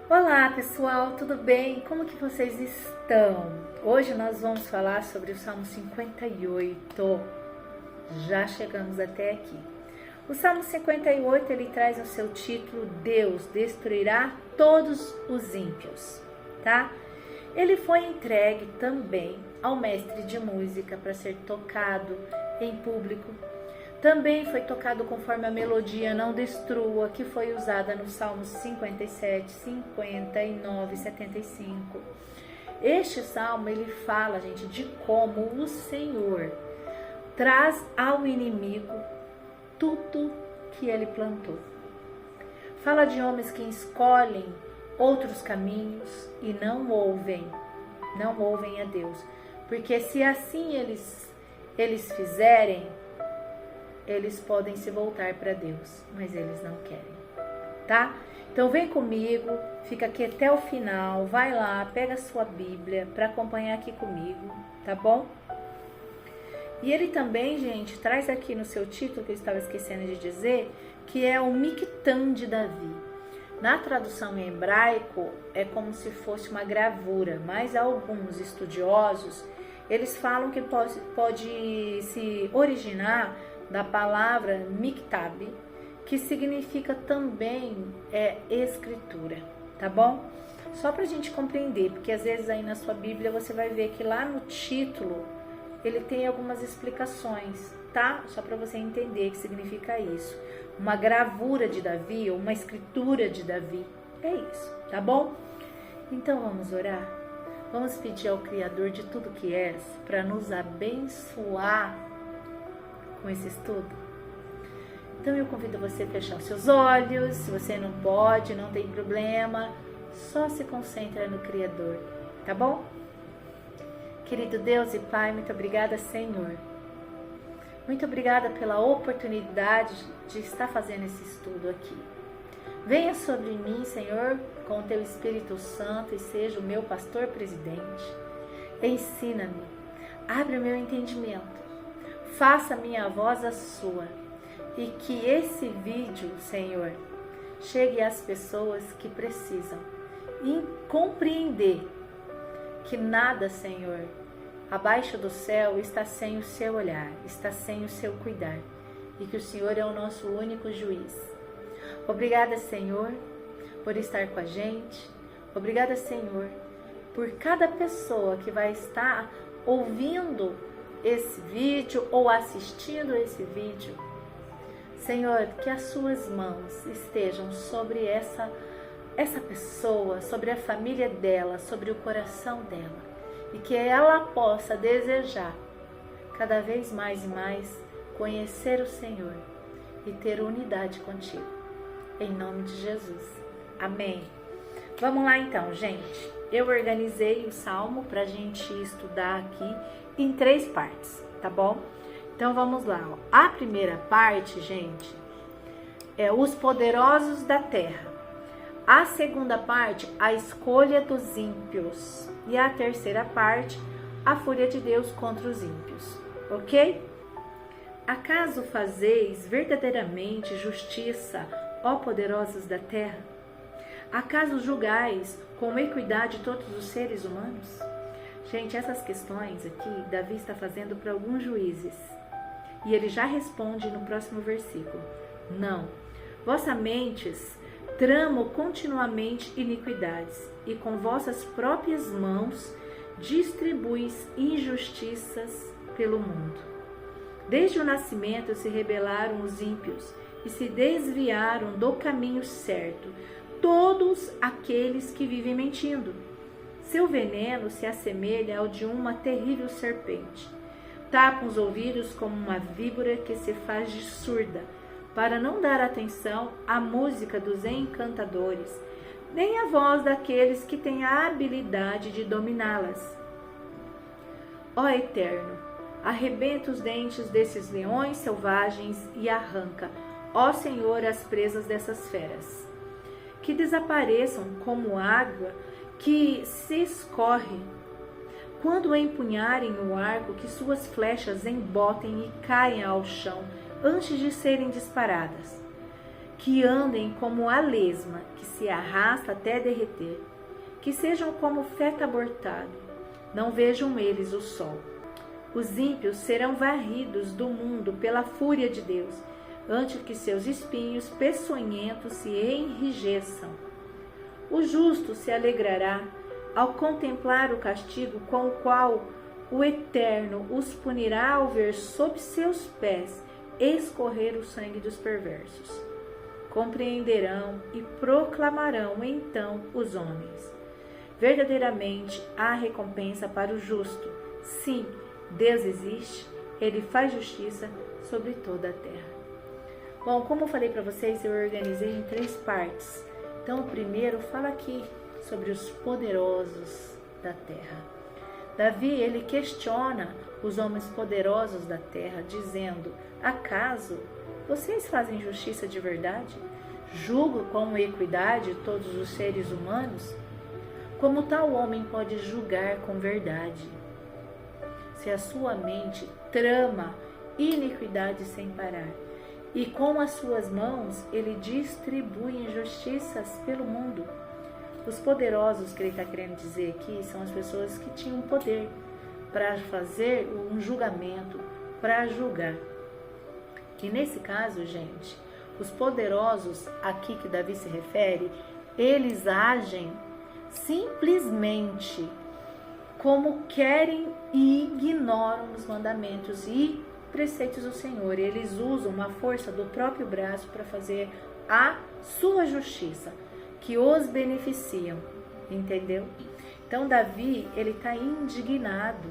Olá pessoal, tudo bem? Como que vocês estão? Hoje nós vamos falar sobre o Salmo 58. Já chegamos até aqui. O Salmo 58 ele traz o seu título Deus destruirá todos os ímpios, tá? Ele foi entregue também ao mestre de música para ser tocado em público. Também foi tocado conforme a melodia Não Destrua, que foi usada nos Salmos 57, 59 e 75. Este salmo, ele fala, gente, de como o Senhor traz ao inimigo tudo que ele plantou. Fala de homens que escolhem outros caminhos e não ouvem a Deus. Porque se assim eles fizerem, eles podem se voltar para Deus, mas eles não querem, tá? Então vem comigo, fica aqui até o final, vai lá, pega a sua Bíblia para acompanhar aqui comigo, tá bom? E ele também, gente, traz aqui no seu título, que eu estava esquecendo de dizer, que é o Mictã de Davi. Na tradução em hebraico é como se fosse uma gravura, mas alguns estudiosos, eles falam que pode se originar da palavra miktab, que significa também escritura, tá bom? Só pra gente compreender, porque às vezes aí na sua Bíblia você vai ver que lá no título ele tem algumas explicações, tá? Só para você entender o que significa isso. Uma gravura de Davi ou uma escritura de Davi, é isso, tá bom? Então vamos orar? Vamos pedir ao Criador de tudo que és para nos abençoar com esse estudo. Então eu convido você a fechar os seus olhos. Se você não pode, não tem problema, só se concentra no Criador, tá bom? Querido Deus e Pai, muito obrigada, Senhor. Muito obrigada pela oportunidade de estar fazendo esse estudo aqui. Venha sobre mim, Senhor, com o teu Espírito Santo e seja o meu pastor presidente. Ensina-me, abre o meu entendimento. Faça minha voz a sua e que esse vídeo, Senhor, chegue às pessoas que precisam e compreender que nada, Senhor, abaixo do céu está sem o seu olhar, está sem o seu cuidar e que o Senhor é o nosso único juiz. Obrigada, Senhor, por estar com a gente. Obrigada, Senhor, por cada pessoa que vai estar ouvindo esse vídeo ou assistindo esse vídeo. Senhor, que as suas mãos estejam sobre essa pessoa, sobre a família dela, sobre o coração dela, e que ela possa desejar cada vez mais e mais conhecer o Senhor e ter unidade contigo. Em nome de Jesus. Amém. Vamos lá então, gente. Eu organizei o salmo para a gente estudar aqui em 3 partes, tá bom? Então vamos lá, ó. A primeira parte, gente, é os poderosos da terra. A segunda parte, a escolha dos ímpios. E a terceira parte, a fúria de Deus contra os ímpios, ok? Acaso fazeis verdadeiramente justiça, ó poderosos da terra? Acaso julgais com equidade todos os seres humanos? Gente, essas questões aqui, Davi está fazendo para alguns juízes. E ele já responde no próximo versículo. Não, vossas mentes tramam continuamente iniquidades, e com vossas próprias mãos distribuis injustiças pelo mundo. Desde o nascimento se rebelaram os ímpios, e se desviaram do caminho certo, todos aqueles que vivem mentindo. Seu veneno se assemelha ao de uma terrível serpente. Tapam os ouvidos como uma víbora que se faz de surda, para não dar atenção à música dos encantadores, nem à voz daqueles que têm a habilidade de dominá-las. Ó Eterno, arrebenta os dentes desses leões selvagens e arranca, ó Senhor, as presas dessas feras. Que desapareçam como água que se escorre. Quando empunharem o arco, que suas flechas embotem e caem ao chão antes de serem disparadas. que andem como a lesma, que se arrasta até derreter, que sejam como feto abortado, não vejam eles o sol. Os ímpios serão varridos do mundo pela fúria de Deus, antes que seus espinhos peçonhentos se enrijeçam. O justo se alegrará ao contemplar o castigo com o qual o Eterno os punirá ao ver sob seus pés escorrer o sangue dos perversos. Compreenderão e proclamarão então os homens: verdadeiramente há recompensa para o justo. Sim, Deus existe, Ele faz justiça sobre toda a terra. Bom, como eu falei para vocês, eu organizei em 3 partes. Então, o primeiro fala aqui sobre os poderosos da terra. Davi, ele questiona os homens poderosos da terra, dizendo: acaso vocês fazem justiça de verdade? Julgam com equidade todos os seres humanos? Como tal homem pode julgar com verdade? Se a sua mente trama iniquidade sem parar, e com as suas mãos ele distribui injustiças pelo mundo. Os poderosos que ele está querendo dizer aqui são as pessoas que tinham poder para fazer um julgamento, para julgar. E nesse caso, gente, os poderosos aqui que Davi se refere, eles agem simplesmente como querem e ignoram os mandamentos e preceitos do Senhor. Eles usam uma força do próprio braço para fazer a sua justiça, que os beneficiam, entendeu? Então Davi, ele está indignado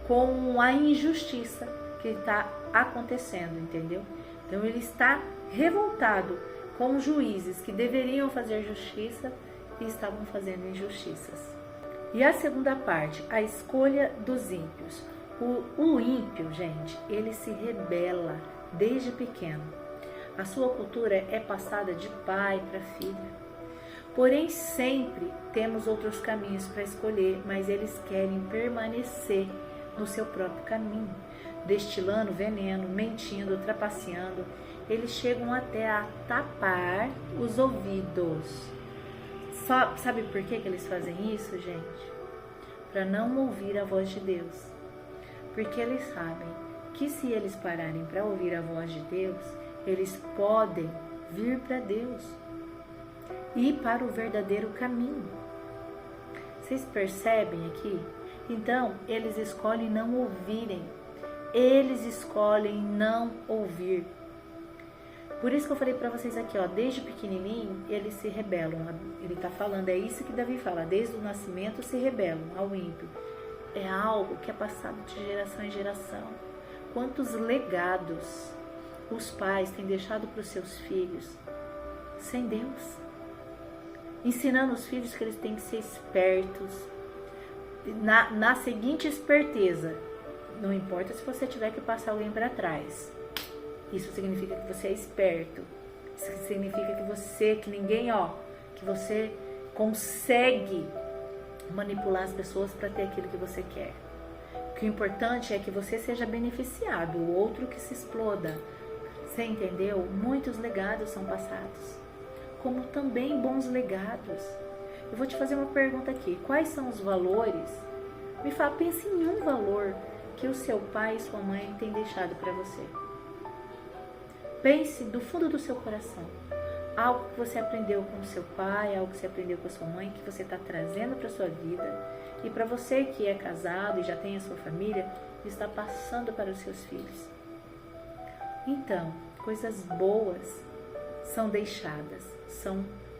com a injustiça que está acontecendo, entendeu? Então ele está revoltado com os juízes que deveriam fazer justiça e estavam fazendo injustiças. E a segunda parte, a escolha dos ímpios. O ímpio, gente, ele se rebela desde pequeno. A sua cultura é passada de pai para filho. Porém, sempre temos outros caminhos para escolher, mas eles querem permanecer no seu próprio caminho, destilando veneno, mentindo, trapaceando. Eles chegam até a tapar os ouvidos. Sabe por que eles fazem isso, gente? Para não ouvir a voz de Deus. Porque eles sabem que se eles pararem para ouvir a voz de Deus, eles podem vir para Deus e para o verdadeiro caminho. Vocês percebem aqui? Então, eles escolhem não ouvirem. Eles escolhem não ouvir. Por isso que eu falei para vocês aqui, ó, desde pequenininho, eles se rebelam. Ele está falando, é isso que Davi fala, desde o nascimento se rebelam ao ímpio. É algo que é passado de geração em geração. Quantos legados os pais têm deixado para os seus filhos sem Deus? Ensinando os filhos que eles têm que ser espertos. Na seguinte esperteza, não importa se você tiver que passar alguém para trás. Isso significa que você é esperto. Isso significa que você consegue manipular as pessoas para ter aquilo que você quer. O que é importante é que você seja beneficiado, o outro que se exploda. Você entendeu? Muitos legados são passados, como também bons legados. Eu vou te fazer uma pergunta aqui. Quais são os valores? Pense em um valor que o seu pai e sua mãe têm deixado para você. Pense do fundo do seu coração. Algo que você aprendeu com o seu pai, algo que você aprendeu com a sua mãe, que você está trazendo para a sua vida. E para você que é casado e já tem a sua família, está passando para os seus filhos. Então, coisas boas são deixadas.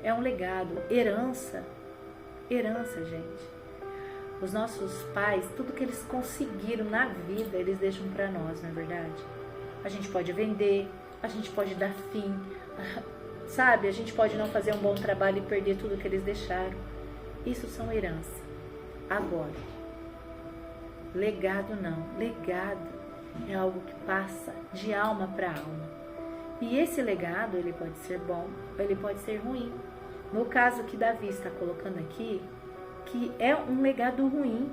É um legado, herança, gente. Os nossos pais, tudo que eles conseguiram na vida, eles deixam para nós, não é verdade? A gente pode vender, a gente pode dar fim, sabe? A gente pode não fazer um bom trabalho e perder tudo que eles deixaram. Isso são herança. Agora, legado não. Legado é algo que passa de alma para alma. E esse legado, ele pode ser bom, ou ele pode ser ruim. No caso que Davi está colocando aqui, que é um legado ruim.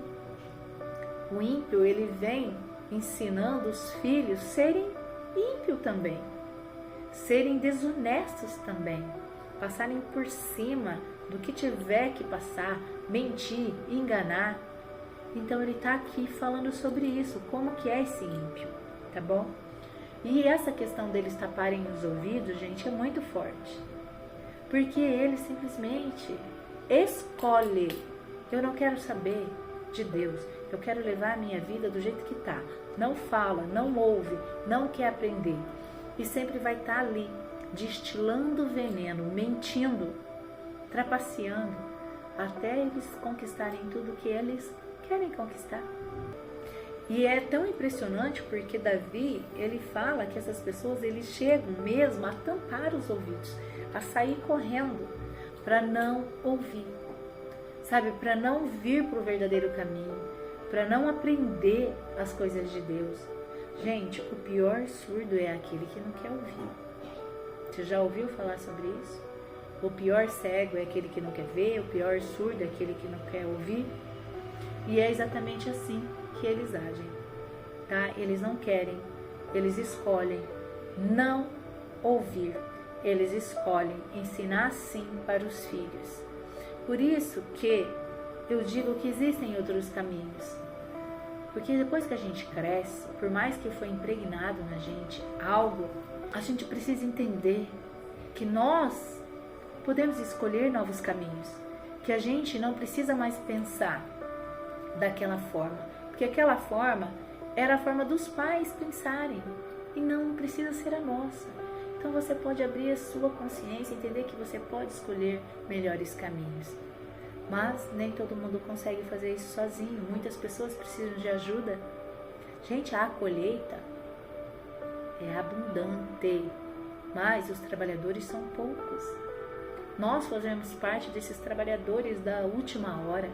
O ímpio, ele vem ensinando os filhos a serem ímpio também. serem desonestos também, passarem por cima do que tiver que passar, mentir, enganar. Então ele está aqui falando sobre isso, como que é esse ímpio, tá bom? E essa questão deles taparem os ouvidos, gente, é muito forte. Porque ele simplesmente escolhe. Eu não quero saber de Deus. Eu quero levar a minha vida do jeito que tá. Não fala, não ouve, não quer aprender. E sempre vai estar ali, destilando veneno, mentindo, trapaceando, até eles conquistarem tudo que eles querem conquistar. E é tão impressionante porque Davi, ele fala que essas pessoas, eles chegam mesmo a tampar os ouvidos, a sair correndo para não ouvir, sabe? Para não vir para o verdadeiro caminho, para não aprender as coisas de Deus. Gente, o pior surdo é aquele que não quer ouvir. Você já ouviu falar sobre isso? O pior cego é aquele que não quer ver, o pior surdo é aquele que não quer ouvir. E é exatamente assim que eles agem, tá? Eles não querem, eles escolhem não ouvir, eles escolhem ensinar sim para os filhos. Por isso que eu digo que existem outros caminhos, porque depois que a gente cresce, por mais que foi impregnado na gente algo, a gente precisa entender que nós podemos escolher novos caminhos, que a gente não precisa mais pensar daquela forma, porque aquela forma era a forma dos pais pensarem e não precisa ser a nossa. Então você pode abrir a sua consciência e entender que você pode escolher melhores caminhos, mas nem todo mundo consegue fazer isso sozinho. Muitas pessoas precisam de ajuda. Gente, a colheita é abundante, mas os trabalhadores são poucos. Nós fazemos parte desses trabalhadores da última hora.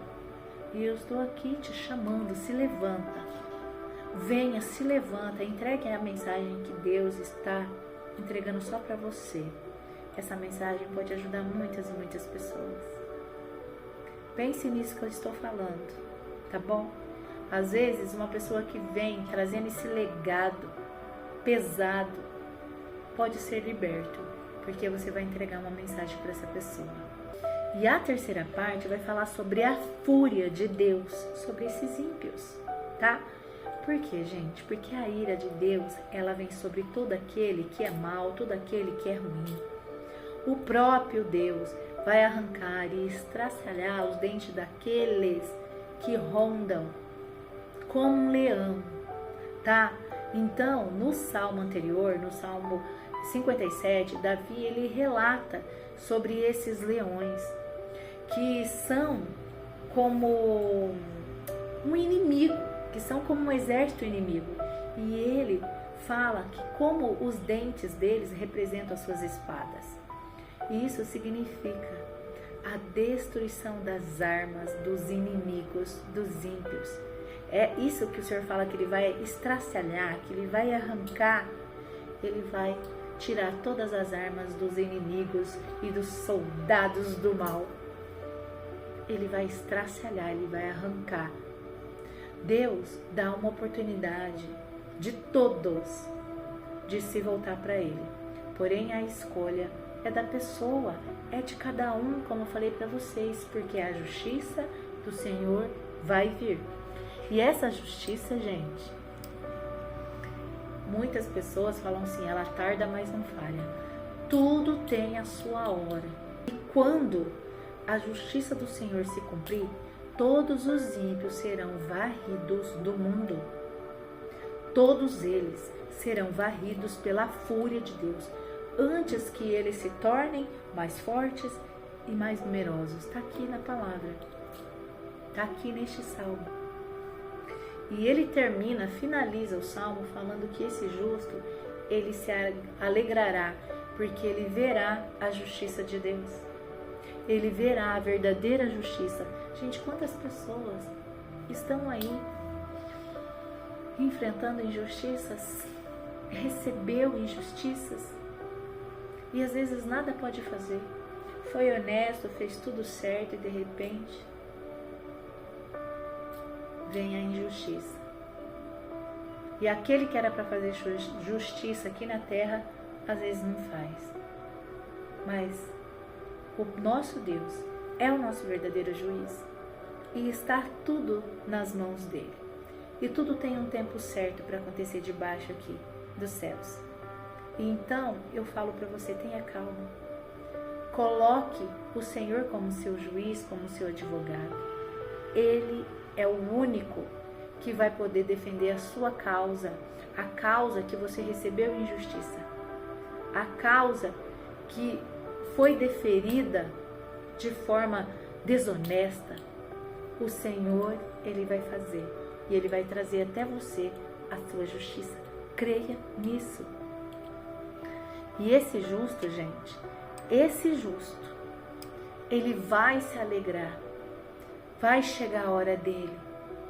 E eu estou aqui te chamando, se levanta, venha, se levanta, entregue a mensagem que Deus está entregando só para você. Essa mensagem pode ajudar muitas e muitas pessoas. Pense nisso que eu estou falando, tá bom? Às vezes uma pessoa que vem trazendo esse legado pesado pode ser liberto, porque você vai entregar uma mensagem para essa pessoa. E a terceira parte vai falar sobre a fúria de Deus sobre esses ímpios, tá? Por quê, gente? Porque a ira de Deus, ela vem sobre todo aquele que é mau, todo aquele que é ruim. O próprio Deus vai arrancar e estraçalhar os dentes daqueles que rondam como um leão, tá? Então, no salmo anterior, no salmo 57, Davi, ele relata sobre esses leões, que são como um inimigo, que são como um exército inimigo. E ele fala que como os dentes deles representam as suas espadas. E isso significa a destruição das armas dos inimigos, dos ímpios. É isso que o Senhor fala, que ele vai estraçalhar, que ele vai arrancar, ele vai tirar todas as armas dos inimigos e dos soldados do mal. Ele vai estraçalhar, ele vai arrancar. Deus dá uma oportunidade de todos de se voltar para Ele. Porém, a escolha é da pessoa, é de cada um, como eu falei para vocês, porque a justiça do Senhor vai vir. E essa justiça, gente, muitas pessoas falam assim, ela tarda, mas não falha. Tudo tem a sua hora. E quando a justiça do Senhor se cumprir, todos os ímpios serão varridos do mundo. Todos eles serão varridos pela fúria de Deus, antes que eles se tornem mais fortes e mais numerosos. Está aqui na palavra, está aqui neste salmo. E ele finaliza o salmo falando que esse justo, ele se alegrará, porque ele verá a justiça de Deus. Ele verá a verdadeira justiça. Gente, quantas pessoas estão aí enfrentando injustiças, recebeu injustiças e às vezes nada pode fazer. Foi honesto, fez tudo certo e de repente vem a injustiça. E aquele que era para fazer justiça aqui na terra às vezes não faz. Mas o nosso Deus é o nosso verdadeiro juiz e está tudo nas mãos dele. E tudo tem um tempo certo para acontecer debaixo aqui dos céus. E então eu falo para você, tenha calma. Coloque o Senhor como seu juiz, como seu advogado. Ele é o único que vai poder defender a sua causa, a causa que você recebeu em justiça, a causa que foi deferida de forma desonesta. O Senhor, Ele vai fazer e Ele vai trazer até você a sua justiça. Creia nisso. E esse justo, gente, esse justo, ele vai se alegrar. Vai chegar a hora dele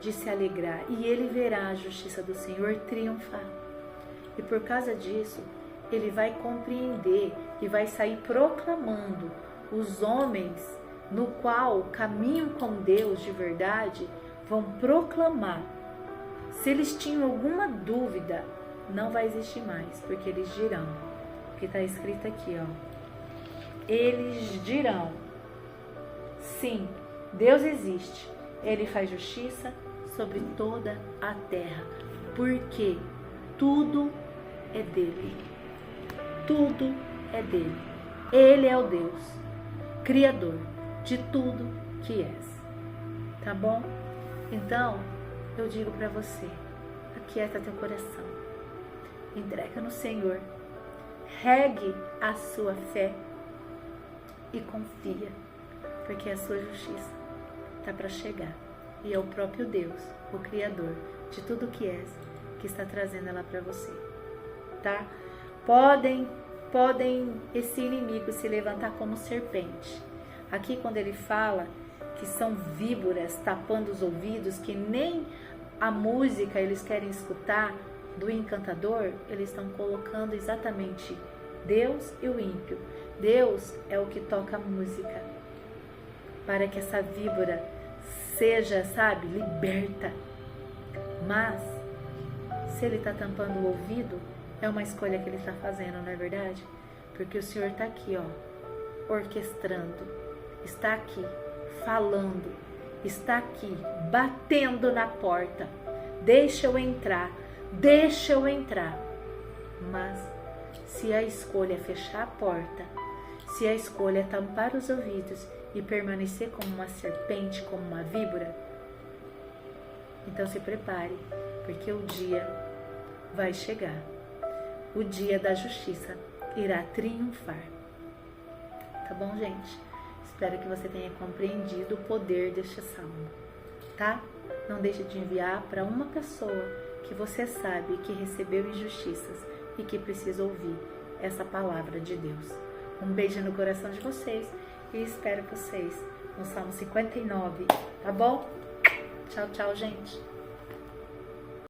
de se alegrar e ele verá a justiça do Senhor triunfar. E por causa disso, ele vai compreender e vai sair proclamando os homens no qual caminham com Deus de verdade, vão proclamar. Se eles tinham alguma dúvida, não vai existir mais, porque eles dirão, que está escrito aqui, ó. Eles dirão, sim, Deus existe, Ele faz justiça sobre toda a terra, porque tudo é dele. Tudo é dele. Ele é o Deus, Criador de tudo que és. Tá bom? Então, eu digo para você, aquieta teu coração, entrega no Senhor, regue a sua fé e confia, porque a sua justiça está para chegar. E é o próprio Deus, o Criador de tudo que és, que está trazendo ela para você, tá? Podem esse inimigo se levantar como serpente. Aqui quando ele fala que são víboras tapando os ouvidos, que nem a música eles querem escutar do encantador, eles estão colocando exatamente Deus e o ímpio. Deus é o que toca a música, para que essa víbora seja, sabe, liberta. Mas, se ele está tampando o ouvido, é uma escolha que ele está fazendo, não é verdade? Porque o Senhor está aqui, ó, orquestrando, está aqui, falando, está aqui, batendo na porta. Deixa eu entrar, deixa eu entrar. Mas, se a escolha é fechar a porta, se a escolha é tampar os ouvidos e permanecer como uma serpente, como uma víbora, então se prepare, porque o dia vai chegar. O dia da justiça irá triunfar. Tá bom, gente? Espero que você tenha compreendido o poder deste salmo, tá? Não deixe de enviar para uma pessoa que você sabe que recebeu injustiças e que precisa ouvir essa palavra de Deus. Um beijo no coração de vocês e espero vocês no Salmo 59, tá bom? Tchau, tchau, gente!